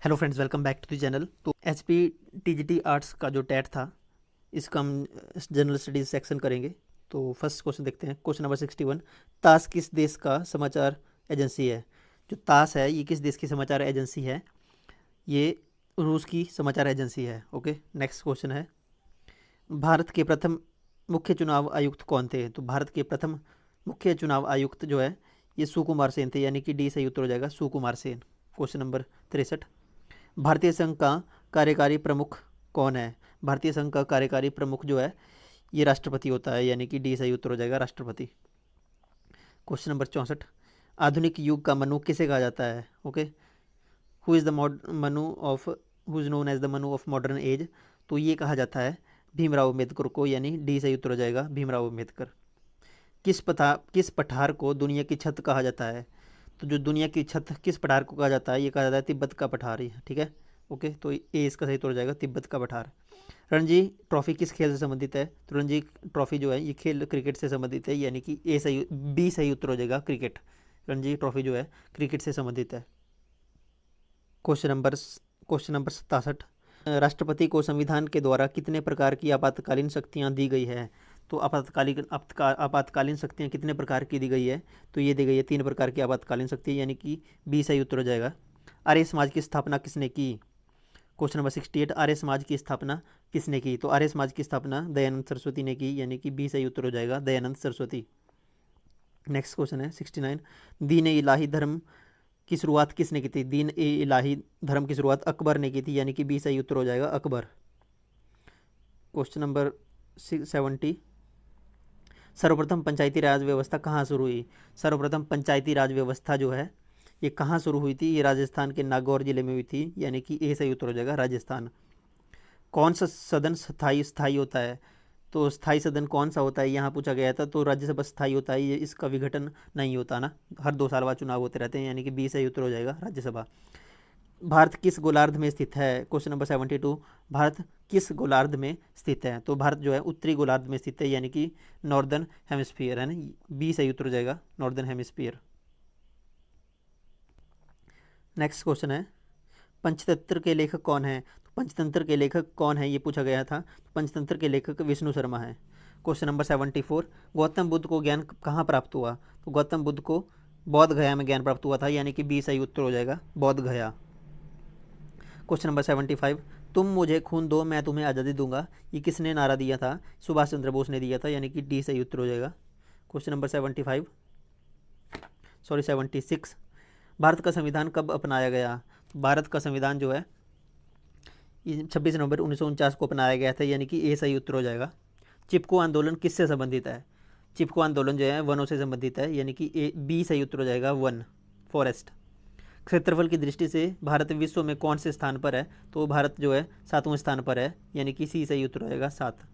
Hello friends, welcome back to the channel. तो H P T G T arts का जो TET था, इसका हम जनरल स्टडीज सेक्शन करेंगे। तो फर्स्ट क्वेश्चन देखते हैं। क्वेश्चन नंबर 61, तास किस देश का समाचार एजेंसी है? जो तास है, ये किस देश की समाचार एजेंसी है? ये रूस की समाचार एजेंसी है। ओके, नेक्स्ट क्वेश्चन है, भारत के प्रथम मुख्य चुनाव आयुक्त कौन थे? तो भारत के प्रथम मुख्य चुनाव आयुक्त जो है, ये सुकुमार सेन थे, यानी कि डी सही उत्तर हो जाएगा, सुकुमार सेन। क्वेश्चन नंबर 63, भारतीय संघ का कार्यकारी प्रमुख कौन है? भारतीय संघ का कार्यकारी प्रमुख जो है, ये राष्ट्रपति होता है, यानी कि डी सही उत्तर हो जाएगा, राष्ट्रपति। क्वेश्चन नंबर 64, आधुनिक युग का मनु किसे कहा जाता है? Okay, who is the Manu of who is known as the Manu of modern age? तो ये कहा जाता है भीमराव अम्बेडकर को, यानी डी सही उत्तर हो जाएगा, भीमराव अम्बेडकर। किस पठार को दुनिया की छत कहा जाता है? तो जो दुनिया की छत किस पठार को कहा जाता है, ये कहा जाता है तिब्बत का पठार ही, ठीक है। ओके, तो ए इसका सही उत्तर हो जाएगा, तिब्बत का पठार। रणजी ट्रॉफी किस खेल से संबंधित है? तो रणजी ट्रॉफी जो है, ये खेल क्रिकेट से संबंधित है, यानी कि बी सही उत्तर हो जाएगा, क्रिकेट। रणजी ट्रॉफी जो है क्रिकेट से संबंधित है। क्वेश्चन नंबर 67, राष्ट्रपति को संविधान के द्वारा कितने प्रकार की आपातकालीन शक्तियाँ दी गई है? तो आपातकालीन शक्तियाँ कितने प्रकार की दी गई है? तो ये दी गई है 3 प्रकार की आपातकालीन शक्ति, यानी कि बी सही उत्तर हो जाएगा। आर्य समाज की स्थापना किसने की? क्वेश्चन नंबर 68, आर्य समाज की स्थापना किसने की? तो आर्य समाज की स्थापना दयानंद सरस्वती ने की, यानी कि बी सही उत्तर हो जाएगा, दयानंद सरस्वती। नेक्स्ट क्वेश्चन है 69, दीन ए इलाही धर्म की शुरुआत किसने की थी? दीन ए इलाही धर्म की शुरुआत अकबर ने की थी, यानी कि बी सही उत्तर हो जाएगा, अकबर। क्वेश्चन नंबर 70, सर्वप्रथम पंचायती राज व्यवस्था कहाँ शुरू हुई? सर्वप्रथम पंचायती राज व्यवस्था जो है, ये कहाँ शुरू हुई थी? ये राजस्थान के नागौर जिले में हुई थी, यानी कि ए सही उत्तर हो जाएगा, राजस्थान। कौन सा सदन स्थाई स्थाई होता है? तो स्थाई सदन कौन सा होता है, यहाँ पूछा गया था। तो राज्यसभा स्थाई होता है, ये इसका विघटन नहीं होता ना, हर 2 साल बाद चुनाव होते रहते हैं, यानी कि बी सही उत्तर हो जाएगा, राज्यसभा। भारत किस गोलार्ध में स्थित है? क्वेश्चन नंबर 72, भारत किस गोलार्ध में स्थित है? तो भारत जो है उत्तरी गोलार्ध में स्थित है, यानी कि नॉर्दर्न हेमिस्फीयर है ना, बी सही उत्तर हो जाएगा, नॉर्दर्न हेमिस्फीयर। नेक्स्ट क्वेश्चन है, पंचतंत्र के लेखक कौन है? तो पंचतंत्र के लेखक कौन है, ये पूछा गया था। तो पंचतंत्र के लेखक विष्णु शर्मा है। क्वेश्चन नंबर 74, गौतम बुद्ध को ज्ञान कहाँ प्राप्त हुआ? तो गौतम बुद्ध को बौद्ध गया में ज्ञान प्राप्त हुआ था, यानी कि बी सही उत्तर हो जाएगा, बौद्ध गया। क्वेश्चन नंबर 75, तुम मुझे खून दो मैं तुम्हें आज़ादी दूंगा, ये किसने नारा दिया था? सुभाष चंद्र बोस ने दिया था, यानी कि डी सही उत्तर हो जाएगा। क्वेश्चन नंबर 76, भारत का संविधान कब अपनाया गया? भारत का संविधान जो है, ये 26 नवंबर 1949 को अपनाया गया था, यानी कि ए सही उत्तर हो जाएगा। चिपको आंदोलन किससे संबंधित है? चिपको आंदोलन जो है वनों से संबंधित है, यानी कि ए बी सही उत्तर हो जाएगा, वन, फॉरेस्ट। क्षेत्रफल की दृष्टि से भारत विश्व में कौन से स्थान पर है? तो भारत जो है 7वें स्थान पर है, यानी कि सी सही उत्तर हो जाएगा, 7।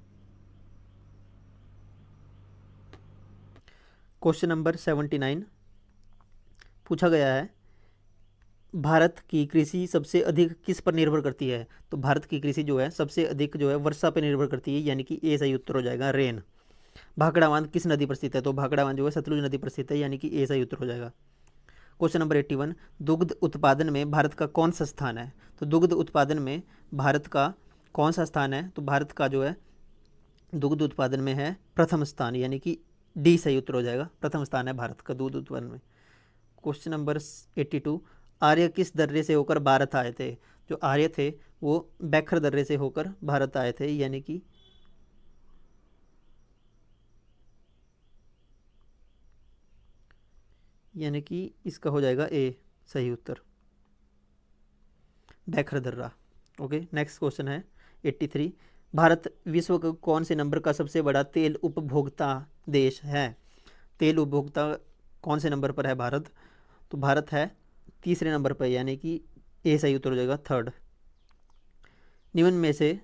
क्वेश्चन नंबर 79 पूछा गया है, भारत की कृषि सबसे अधिक किस पर निर्भर करती है? तो भारत की कृषि जो है सबसे अधिक जो है वर्षा पर निर्भर करती है, यानी कि ए सही उत्तर हो जाएगा, रेन। भाखड़ा बांध किस नदी पर स्थित है? तो भाखड़ा बांध जो है सतलुज नदी पर स्थित है, यानी कि ए सही उत्तर हो जाएगा। क्वेश्चन नंबर 81, दुग्ध उत्पादन में भारत का कौन सा स्थान है? तो दुग्ध उत्पादन में भारत का कौन सा स्थान है? तो भारत का जो है दुग्ध उत्पादन में है प्रथम स्थान, यानी कि डी सही उत्तर हो जाएगा, प्रथम स्थान है भारत का दूध उत्पादन में। क्वेश्चन नंबर 82, आर्य किस दर्रे से होकर भारत आए थे? जो आर्य थे वो बैखर दर्रे से होकर भारत आए थे, यानी कि इसका हो जाएगा ए सही उत्तर, बैखर दर्रा। ओके, नेक्स्ट क्वेश्चन है 83, भारत विश्व का कौन से नंबर का सबसे बड़ा तेल उपभोक्ता देश है? तेल उपभोक्ता कौन से नंबर पर है भारत? तो भारत है तीसरे नंबर पर, यानी कि ए सही उत्तर हो जाएगा, थर्ड। निम्न में से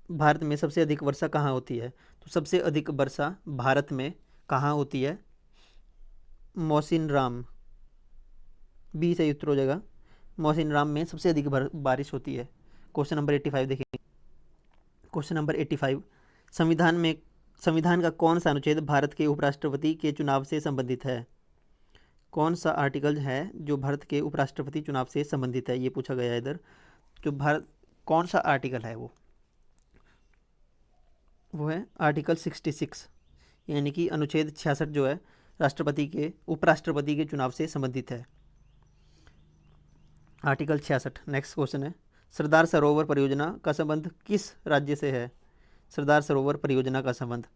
भारत में सबसे अधिक वर्षा कहाँ होती है? तो सबसे अधिक वर्षा भारत में कहाँ होती है? मौसिनराम, बी सही उत्तर हो जाएगा, मौसिनराम में सबसे अधिक बारिश होती है। क्वेश्चन नंबर 85 देखेंगे। क्वेश्चन नंबर 85, संविधान का कौन सा अनुच्छेद भारत के उपराष्ट्रपति के चुनाव से संबंधित है? कौन सा आर्टिकल है जो भारत के उपराष्ट्रपति चुनाव से संबंधित है, ये पूछा गया है इधर। जो भारत कौन सा आर्टिकल है वो है आर्टिकल 66, यानी कि अनुच्छेद 66 जो है राष्ट्रपति के उपराष्ट्रपति के चुनाव से संबंधित है। आर्टिकल 66। नेक्स्ट क्वेश्चन है, सरदार सरोवर परियोजना का संबंध किस राज्य से है? सरदार सरोवर परियोजना का संबंध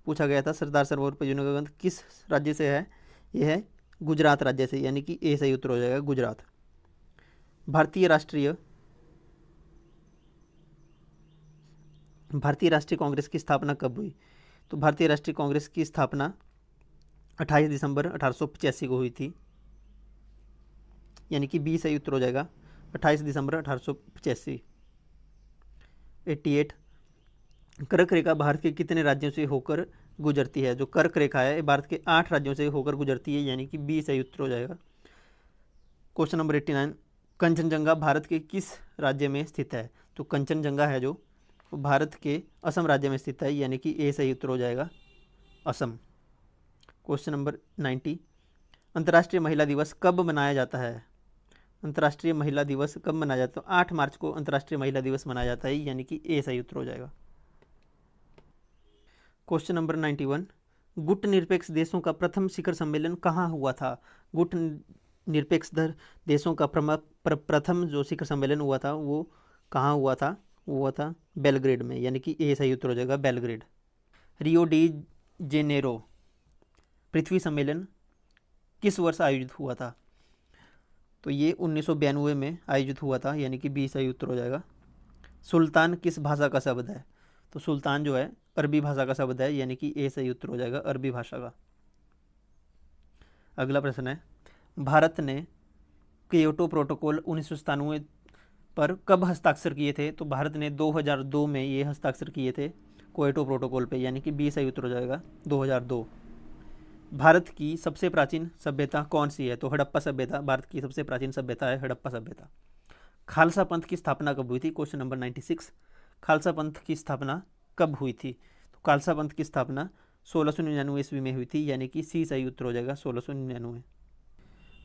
पूछा गया था। सरदार सरोवर परियोजना का संबंध किस राज्य से है? यह है गुजरात राज्य से, यानी कि ए सही उत्तर हो जाएगा, गुजरात। भारतीय राष्ट्रीय कांग्रेस की स्थापना कब हुई? तो भारतीय राष्ट्रीय कांग्रेस की स्थापना 28 दिसंबर 1885 को हुई थी, यानी कि बी सही उत्तर हो जाएगा, 28 दिसंबर 1885। 88। कर्क रेखा भारत के कितने राज्यों से होकर गुजरती है? जो कर्क रेखा है भारत के 8 राज्यों से होकर गुजरती है, यानी कि बी सही उत्तर हो जाएगा। क्वेश्चन नंबर 89, कंचनजंगा भारत के किस राज्य में स्थित है? तो कंचनजंगा है जो भारत के असम राज्य में स्थित है, यानी कि ए सही उत्तर हो जाएगा, असम। क्वेश्चन नंबर 90, अंतर्राष्ट्रीय महिला दिवस कब मनाया जाता है? अंतर्राष्ट्रीय महिला दिवस कब मनाया जाता है? 8 मार्च को अंतर्राष्ट्रीय महिला दिवस मनाया जाता है, यानी कि ए सही उत्तर हो जाएगा। क्वेश्चन नंबर 91, गुट निरपेक्ष देशों का प्रथम शिखर सम्मेलन कहाँ हुआ था? गुट निरपेक्ष देशों का प्रथम जो शिखर सम्मेलन हुआ था वो कहाँ हुआ था? वो हुआ था बेलग्रेड में, यानी कि ए सही उत्तर हो जाएगा, बेलग्रेड। रियो डी जेनेरो पृथ्वी सम्मेलन किस वर्ष आयोजित हुआ था? तो ये 1992 में आयोजित हुआ था, यानी कि बी सही उत्तर हो जाएगा। सुल्तान किस भाषा का शब्द है? तो सुल्तान जो है अरबी भाषा का शब्द है, यानी कि ए सही उत्तर हो जाएगा, अरबी भाषा का। अगला प्रश्न है, भारत ने कियोटो प्रोटोकॉल 1997 पर कब हस्ताक्षर किए थे? तो भारत ने 2002 में ये हस्ताक्षर किए थे कियोटो प्रोटोकॉल पे, यानी कि बी सही उत्तर हो जाएगा, 2002। भारत की सबसे प्राचीन सभ्यता कौन सी है? तो हड़प्पा सभ्यता भारत की सबसे प्राचीन सभ्यता है, हड़प्पा सभ्यता। खालसा पंथ की स्थापना कब हुई थी? क्वेश्चन नंबर 96, खालसा पंथ की स्थापना कब हुई थी? तो खालसा पंथ की स्थापना 1699 ईस्वी में हुई थी, यानी कि सी सही उत्तर हो जाएगा, 1699।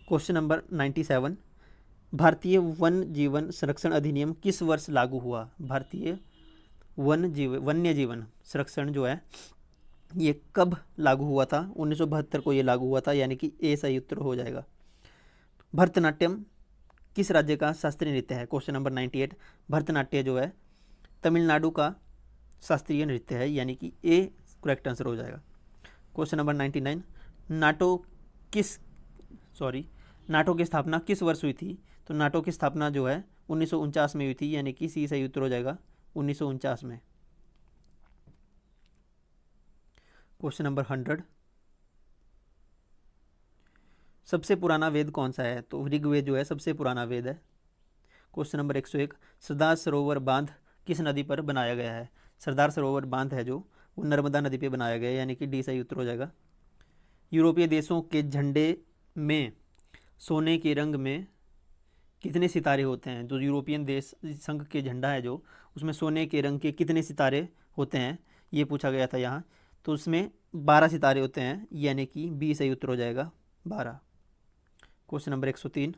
क्वेश्चन नंबर 97, भारतीय वन जीवन संरक्षण अधिनियम किस वर्ष लागू हुआ? भारतीय वन्य जीवन संरक्षण जो है ये कब लागू हुआ था? 1972 को ये लागू हुआ था, यानी कि ए सही उत्तर हो जाएगा। भरतनाट्यम किस राज्य का शास्त्रीय नृत्य है? क्वेश्चन नंबर 98, भरतनाट्य जो है तमिलनाडु का शास्त्रीय नृत्य है, यानी कि ए करेक्ट आंसर हो जाएगा। क्वेश्चन नंबर 99, नाटो की स्थापना किस वर्ष हुई थी? तो नाटो की स्थापना जो है 1949 में हुई थी, यानी कि सी सही उत्तर हो जाएगा, 1949 में। क्वेश्चन नंबर 100, सबसे पुराना वेद कौन सा है? तो ऋग्वेद जो है सबसे पुराना वेद है। क्वेश्चन नंबर 101, सरदार सरोवर बांध किस नदी पर बनाया गया है? सरदार सरोवर बांध है जो वो नर्मदा नदी पे बनाया गया है, यानी कि डी सही उत्तर हो जाएगा। यूरोपीय देशों के झंडे में सोने के रंग में कितने सितारे होते हैं? जो यूरोपियन देश संघ के झंडा है जो उसमें सोने के रंग के कितने सितारे होते हैं, ये पूछा गया था यहाँ। तो उसमें 12 सितारे होते हैं, यानी कि बी सही उत्तर हो जाएगा, 12। क्वेश्चन नंबर 103,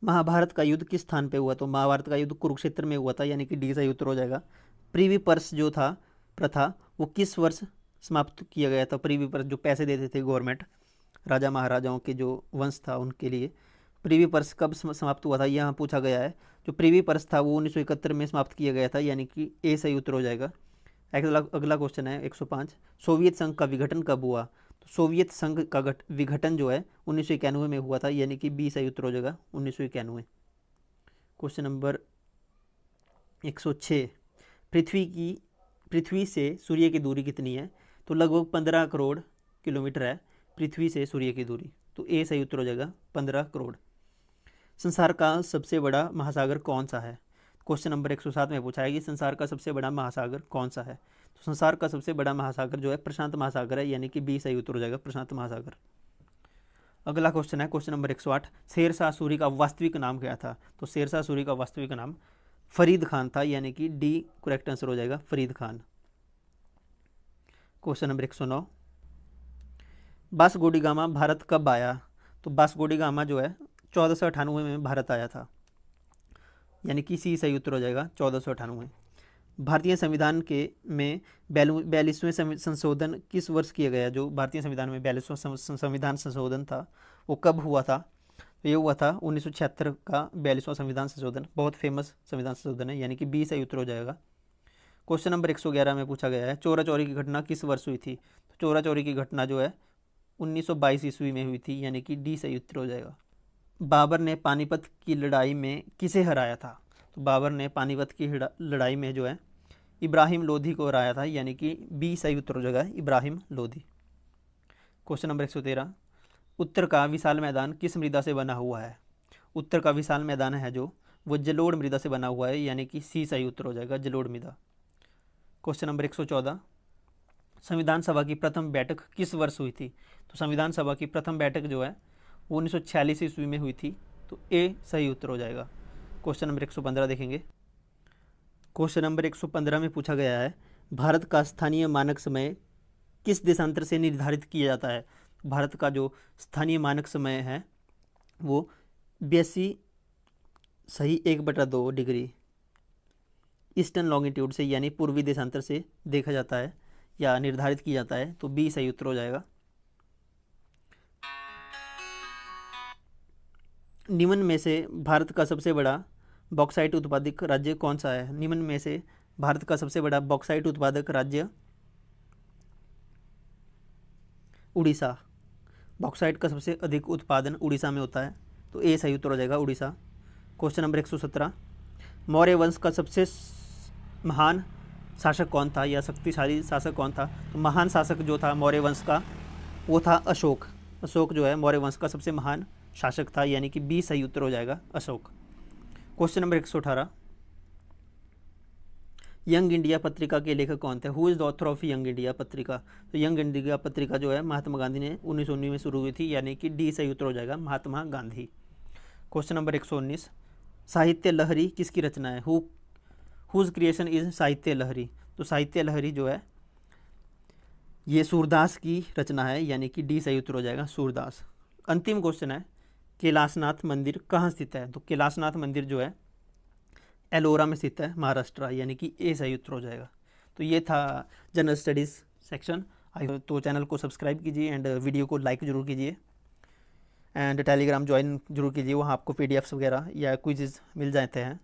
महाभारत का युद्ध किस स्थान पे हुआ? तो महाभारत का युद्ध कुरुक्षेत्र में हुआ था, यानी कि डी सही उत्तर हो जाएगा। प्रीवी पर्स जो था प्रथा वो किस वर्ष समाप्त किया गया था? प्रीवी पर्स जो पैसे देते थे गवर्नमेंट राजा महाराजाओं के जो वंश था उनके लिए, प्रीवी पर्स कब समाप्त हुआ था? यहाँ पूछा गया है। जो प्रीवी पर्स था वो 1971 में समाप्त किया गया था, यानी कि ए सही उत्तर हो जाएगा। अगला क्वेश्चन है 105, सोवियत संघ का विघटन कब हुआ? तो सोवियत संघ का विघटन जो है 1991 में हुआ था, यानी कि बी सही उत्तर हो जाएगा, 1991। क्वेश्चन नंबर 106, पृथ्वी से सूर्य की दूरी कितनी है? तो लगभग 15 करोड़ किलोमीटर है पृथ्वी से सूर्य की दूरी, तो ए सही उत्तर हो जाएगा, 15 करोड़। संसार का सबसे बड़ा महासागर कौन सा है? क्वेश्चन नंबर 107 में पूछा है कि संसार का सबसे बड़ा महासागर कौन सा है? तो संसार का सबसे बड़ा महासागर जो है प्रशांत महासागर है, यानी कि बी सही उत्तर हो जाएगा, प्रशांत महासागर। अगला क्वेश्चन है क्वेश्चन नंबर 108, शेरशाह सूरी का वास्तविक नाम क्या था? तो शेरशाह सूरी का वास्तविक नाम फरीद खान था, यानी कि डी करेक्ट आंसर हो जाएगा, Farid Khan. Question number 109, Vasco D gamma Bharat कब आया? तो वास्को डी गामा जो है 1498 में भारत आया था। यानी कि सी सही उत्तर हो जाएगा 1498। भारतीय संविधान के में 42वें संशोधन किस वर्ष किया गया? जो भारतीय संविधान में 42वां संविधान संशोधन था वो कब हुआ था? तो ये हुआ था 1976 का 42वां संविधान संशोधन, बहुत फेमस संविधान संशोधन है, यानी कि बी सही उत्तर हो जाएगा। क्वेश्चन नंबर 111 में पूछा गया है चोरा चोरी की घटना किस वर्ष हुई थी? तो चोरा चोरी की घटना जो है 1922 ईस्वी में हुई थी, यानी कि डी सही उत्तर हो जाएगा। बाबर ने पानीपत की लड़ाई में किसे हराया था? तो बाबर ने पानीपत की लड़ाई में जो है इब्राहिम लोधी को हराया था, यानी कि बी सही उत्तर हो जाएगा, इब्राहिम लोधी। क्वेश्चन नंबर 113, उत्तर का विशाल मैदान किस मृदा से बना हुआ है? उत्तर का विशाल मैदान है जो वो जलोढ़ मृदा से बना हुआ है, यानी कि सी सही उत्तर हो जाएगा, जलोढ़ मृदा। क्वेश्चन नंबर 114, संविधान सभा की प्रथम बैठक किस वर्ष हुई थी? तो संविधान सभा की प्रथम बैठक जो है वो 1946 ईस्वी में हुई थी, तो ए सही उत्तर हो जाएगा। क्वेश्चन नंबर 115 देखेंगे। क्वेश्चन नंबर 115 में पूछा गया है भारत का स्थानीय मानक समय किस देशांतर से निर्धारित किया जाता है? भारत का जो स्थानीय मानक समय है वो 82 सही 1/2 डिग्री ईस्टर्न लॉन्गिट्यूड से, यानी पूर्वी देशांतर से देखा जाता है या निर्धारित किया जाता है, तो बी सही उत्तर हो जाएगा। निम्न में से भारत का सबसे बड़ा बॉक्साइट उत्पादक राज्य कौन सा है? निम्न में से भारत का सबसे बड़ा बॉक्साइट उत्पादक राज्य उड़ीसा। बॉक्साइट का सबसे अधिक उत्पादन उड़ीसा में होता है, तो ए सही उत्तर हो जाएगा, उड़ीसा। क्वेश्चन नंबर 117, मौर्य वंश का सबसे महान शासक कौन था या शक्तिशाली शासक कौन था? तो महान शासक जो था मौर्य वंश का वो था अशोक। अशोक जो है मौर्य वंश का सबसे महान शासक था, यानी कि बी सही उत्तर हो जाएगा, Ashok. Question number 118, young India पत्रिका के लेखक कौन थे? Who is the author of young India पत्रिका? तो यंग इंडिया पत्रिका जो है महात्मा गांधी ने 1919 में शुरू हुई थी, यानी कि डी सही उत्तर हो जाएगा, महात्मा गांधी। क्वेश्चन नंबर 119, साहित्य लहरी किसकी रचना है? हुज क्रिएशन इज साहित्य लहरी? तो साहित्य लहरी जो है ये सूरदास की रचना है, यानी कि डी सही उत्तर हो जाएगा, सूरदास। अंतिम क्वेश्चन है कैलाशनाथ मंदिर कहाँ स्थित है? तो कैलाशनाथ मंदिर जो है एलोरा में स्थित है, महाराष्ट्र, यानी कि ए सही उत्तर हो जाएगा। तो ये था जनरल स्टडीज़ सेक्शन। तो चैनल को सब्सक्राइब कीजिए एंड वीडियो को लाइक ज़रूर कीजिए एंड टेलीग्राम ज्वाइन जरूर कीजिए, वहाँ आपको पीडीएफ्स वगैरह या क्विज़ मिल जाते हैं।